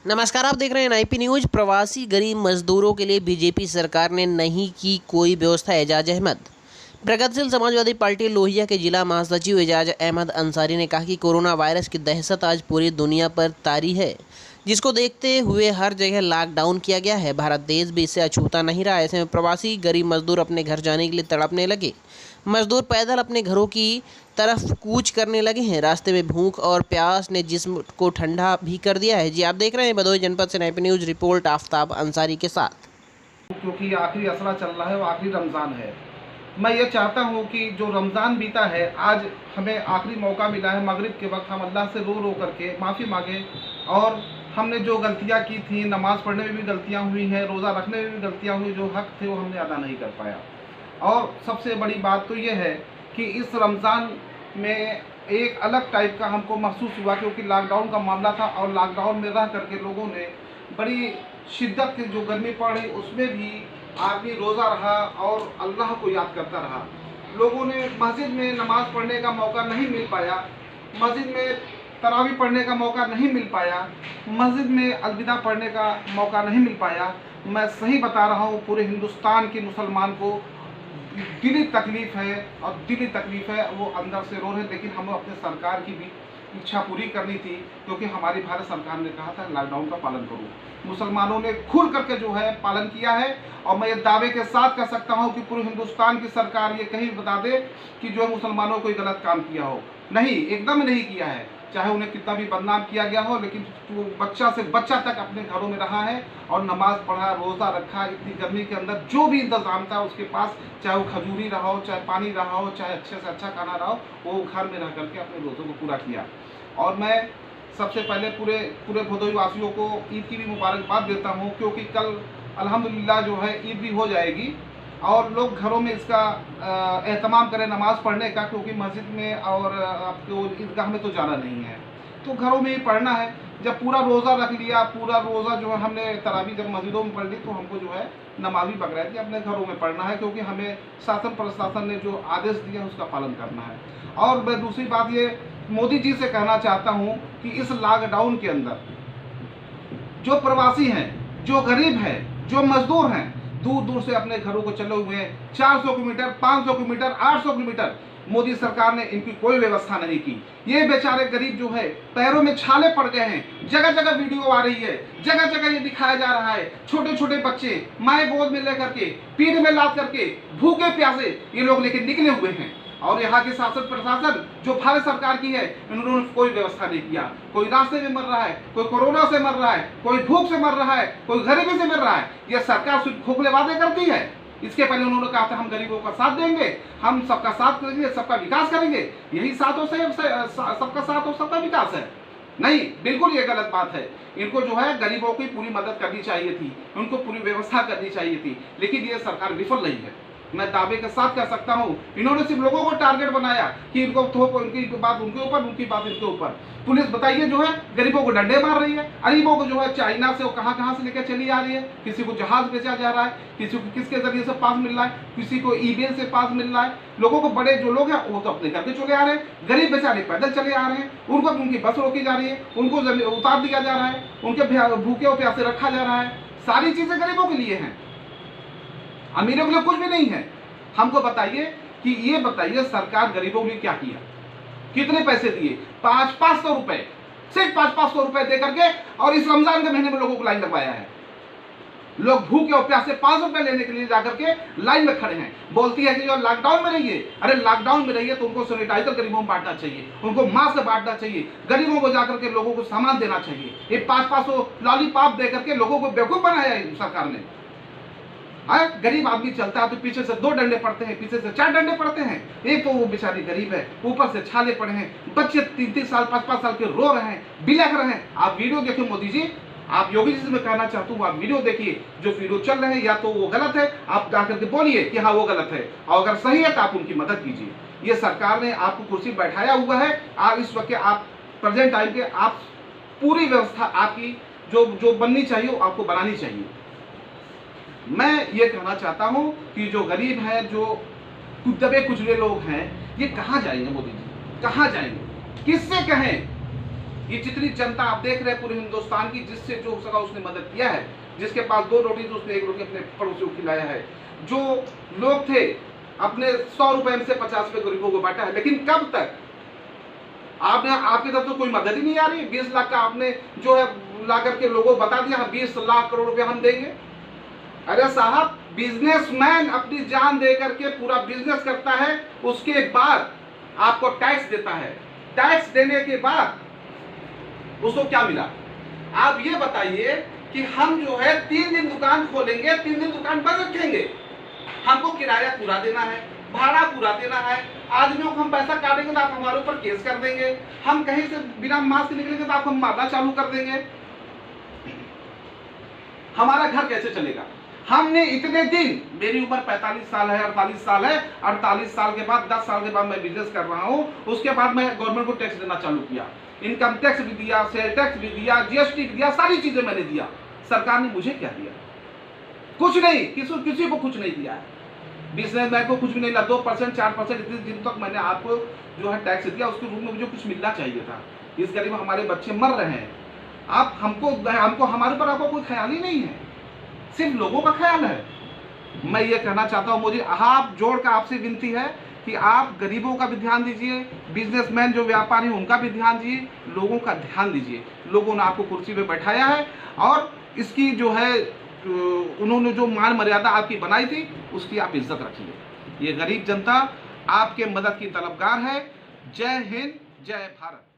नमस्कार, आप देख रहे हैं आईपी न्यूज। प्रवासी गरीब मजदूरों के लिए बीजेपी सरकार ने नहीं की कोई व्यवस्था। एजाज अहमद। प्रगतिशील समाजवादी पार्टी लोहिया के जिला महासचिव एजाज अहमद अंसारी ने कहा कि कोरोना वायरस की दहशत आज पूरी दुनिया पर तारी है, जिसको देखते हुए हर जगह लॉकडाउन किया गया है। भारत देश भी इससे अछूता नहीं रहा। ऐसे में प्रवासी गरीब मजदूर अपने घर जाने के लिए तड़पने लगे। मजदूर पैदल अपने घरों की तरफ कूच करने लगे हैं। रास्ते में भूख और प्यास ने जिस्म को ठंडा भी कर दिया है। जी, आप देख रहे हैं भदोही जनपद से IP news report Aftab Ansari के साथ। क्योंकि आखिरी असरा चल रहा है, वो आखिरी रमज़ान है। मैं ये चाहता हूँ कि जो रमज़ान बीता है, आज हमें आखिरी मौका मिला है। मगरिब के वक्त हम अल्लाह से रो रो करके माफ़ी मांगे और हमने जो गलतियाँ की थी, नमाज़ पढ़ने में भी गलतियाँ हुई हैं, रोज़ा रखने में भी गलतियाँ हुई, जो हक़ थे वो हमने अदा नहीं कर पाया। और सबसे बड़ी बात तो ये है कि इस रमज़ान में एक अलग टाइप का हमको महसूस हुआ, क्योंकि लॉकडाउन का मामला था और लॉकडाउन में रह करके लोगों ने बड़ी शिद्दत की जो गर्मी पड़ी, उसमें भी आदमी रोज़ा रहा और अल्लाह को याद करता रहा। लोगों ने मस्जिद में नमाज़ पढ़ने का मौका नहीं मिल पाया, मस्जिद में तरावी पढ़ने का मौका नहीं मिल पाया, मस्जिद में अलविदा पढ़ने का मौका नहीं मिल पाया। मैं सही बता रहा हूँ, पूरे हिंदुस्तान के मुसलमान को दिली तकलीफ़ है और दिली तकलीफ़ है, वो अंदर से रो रहे हैं। लेकिन हमें अपने सरकार की भी इच्छा पूरी करनी थी, क्योंकि हमारी भारत सरकार ने कहा था लॉकडाउन का पालन करो। मुसलमानों ने खुल करके जो है पालन किया है। और मैं ये दावे के साथ कह सकता हूँ कि पूरे हिंदुस्तान की सरकार ये कहीं बता दे कि जो है मुसलमानों को गलत काम किया हो, नहीं, एकदम नहीं किया है। चाहे उन्हें कितना भी बदनाम किया गया हो, लेकिन वो बच्चा से बच्चा तक अपने घरों में रहा है और नमाज पढ़ा, रोज़ा रखा। इतनी गर्मी के अंदर जो भी इंतज़ाम था उसके पास, चाहे वो खजूरी रहा हो, चाहे पानी रहा हो, चाहे अच्छे से अच्छा खाना रहा हो, वो घर में रह करके अपने रोज़ों को पूरा किया। और मैं सबसे पहले पूरे भदोही वासियों को ईद की भी मुबारकबाद देता हूँ, क्योंकि कल अल्हम्दुलिल्लाह जो है ईद भी हो जाएगी और लोग घरों में इसका एहतमाम करें नमाज़ पढ़ने का, क्योंकि मस्जिद में और आपको ईदगाह में तो जाना नहीं है, तो घरों में ही पढ़ना है। जब पूरा रोज़ा रख लिया, पूरा रोज़ा जो है हमने तरावी जब मस्जिदों में पढ़ ली, तो हमको जो है नमाज़ी बगैर अपने घरों में पढ़ना है, क्योंकि हमें शासन प्रशासन ने जो आदेश दिया उसका पालन करना है। और मैं दूसरी बात ये मोदी जी से कहना चाहता हूँ कि इस लॉकडाउन के अंदर जो प्रवासी हैं, जो गरीब हैं, जो मजदूर हैं, दूर दूर से अपने घरों को चले हुए हैं, 400 किलोमीटर, 500 किलोमीटर, 800 किलोमीटर, मोदी सरकार ने इनकी कोई व्यवस्था नहीं की। ये बेचारे गरीब जो है पैरों में छाले पड़ गए हैं। जगह जगह वीडियो आ रही है, जगह जगह ये दिखाया जा रहा है, छोटे छोटे बच्चे माए गोद में लेकर के, पीठ में लाद करके, भूखे प्यासे ये लोग लेके निकले हुए हैं। और यहाँ के शासन प्रशासन जो भारत सरकार की है, इन्होंने कोई व्यवस्था नहीं किया। कोई रास्ते में मर रहा है, कोई कोरोना से मर रहा है, कोई भूख से मर रहा है, कोई गरीबी से मर रहा है। यह सरकार सिर्फ खोखले वादे करती है। इसके पहले उन्होंने कहा था हम गरीबों का साथ देंगे, हम सबका साथ करेंगे, सबका विकास करेंगे। यही साथ हो सबका साथ हो सबका विकास है? नहीं, बिल्कुल ये गलत बात है। इनको जो है गरीबों की पूरी मदद करनी चाहिए थी, उनको पूरी व्यवस्था करनी चाहिए थी, लेकिन ये सरकार विफल नहीं है। मैं दावे के साथ कह सकता हूँ, इन्होंने सिर्फ लोगों को टारगेट बनाया कि इनको थोप, उनकी बात उनके ऊपर, उनकी बात इनके ऊपर। पुलिस बताइए जो है गरीबों को डंडे मार रही है, गरीबों को जो है चाइना से वो कहाँ से लेकर चली आ रही है। किसी को जहाज बेचा जा रहा है, किसी को किसके जरिए से पास मिल रहा है, किसी को ईमेल से पास मिल रहा है। लोगों को बड़े जो लोग हैं वो तो अपने घर के चले आ रहे हैं, गरीब बेचारे पैदल चले आ रहे हैं, उनको उनकी बस रोकी जा रही है, उनको उतार दिया जा रहा है, उनके भूखे और प्यासे रखा जा रहा है। सारी चीजें गरीबों के लिए हैं, अमीरों के लिए कुछ भी नहीं है। हमको बताइए कि ये बताइए सरकार गरीबों के लिए क्या किया, कितने पैसे दिए? 500 रुपए, सिर्फ 500 रुपए दे करके, और इस रमजान के महीने में लोगों को लाइन लगवाया है। लोग भूखे और प्यासे 500 रुपए लेने के लिए जाकर के लाइन में खड़े हैं। बोलती है कि जो लॉकडाउन में रहिए, अरे लॉकडाउन में रहिए तो उनको सैनिटाइजर गरीबों में बांटना चाहिए, उनको मास्क बांटना चाहिए, गरीबों को जाकर के लोगों को सामान देना चाहिए। ये 500 लॉलीपॉप दे करके लोगों को बेवकूफ बनाया है सरकार ने। गरीब आदमी चलता है तो पीछे से 2 डंडे पड़ते हैं, पीछे से 4 डंडे पड़ते हैं। एक तो वो बेचारी गरीब है, ऊपर से छाले पड़े हैं, बच्चे 3-3 साल 5-5 साल के रो रहे हैं, बिलख रहे हैं। आप वीडियो देखिए मोदी जी, आप योगी जी से मैं कहना चाहता हूँ, आप वीडियो देखिए। जो वीडियो चल रहे हैं या तो वो गलत है, आप जाकर के बोलिए कि हाँ वो गलत है, और अगर सही है तो आप उनकी मदद कीजिए। ये सरकार ने आपको कुर्सी बैठाया हुआ है, आप इस वक्त आप प्रेजेंट टाइम के आप पूरी व्यवस्था आपकी जो बननी चाहिए वो आपको बनानी चाहिए। मैं ये कहना चाहता हूं कि जो गरीब हैं, जो दबे कुचले लोग हैं, ये कहां जाएंगे? मोदी जी कहां जाएंगे? किससे कहें? ये जितनी जनता आप देख रहे हैं पूरे हिंदुस्तान की, जिससे जो हो सका उसने मदद किया है। जिसके पास 2 रोटी तो उसने 1 रोटी अपने पड़ोसियों को खिलाया है। जो लोग थे अपने 100 रुपए में से 50 रुपए गरीबों को बांटा है। लेकिन कब तक आपने, आपकी तरफ तो कोई मदद ही नहीं आ रही। 20 लाख का आपने जो है ला करके लोगों को बता दिया 20 लाख करोड़ रुपए हम देंगे। अरे साहब, बिजनेसमैन अपनी जान दे करके पूरा बिजनेस करता है, उसके बाद आपको टैक्स देता है। टैक्स देने के बाद उसको क्या मिला? आप ये बताइए कि हम जो है 3 दिन दुकान खोलेंगे, 3 दिन दुकान बंद रखेंगे, हमको किराया पूरा देना है, भाड़ा पूरा देना है, आदमियों को हम पैसा काटेंगे तो आप हमारे ऊपर केस कर देंगे, हम कहीं से बिना मास्क निकलेंगे तो आप हम मारना चालू कर देंगे। हमारा घर कैसे चलेगा? हमने इतने दिन, मेरी उम्र 45 साल है, 48 साल है, 48 साल के बाद 10 साल के बाद मैं बिजनेस कर रहा हूं। उसके बाद मैं गवर्नमेंट को टैक्स देना चालू किया, इनकम टैक्स भी दिया, सेल टैक्स भी दिया, जीएसटी भी दिया, सारी चीजें मैंने दिया। सरकार ने मुझे क्या दिया? कुछ नहीं, किसी को कुछ नहीं दिया है। बिजनेसमैन को कुछ भी नहीं, 2% 4% इतने दिन तक मैंने आपको जो है टैक्स दिया, उसके रूप में मुझे कुछ मिलना चाहिए था। इस गरीब हमारे बच्चे मर रहे हैं, आप हमको हमारे ऊपर आपको कोई ख्याल ही नहीं है, सिर्फ लोगों का ख्याल है। मैं ये कहना चाहता हूँ, मुझे हाथ जोड़ कर आपसे विनती है कि आप गरीबों का भी ध्यान दीजिए, बिजनेसमैन जो व्यापारी हैं उनका भी ध्यान दीजिए, लोगों का ध्यान दीजिए। लोगों ने आपको कुर्सी पे बैठाया है और इसकी जो है उन्होंने जो मान मर्यादा आपकी बनाई थी उसकी आप इज्जत रखिए। ये गरीब जनता आपके मदद की तलबगार है। जय हिंद, जय भारत।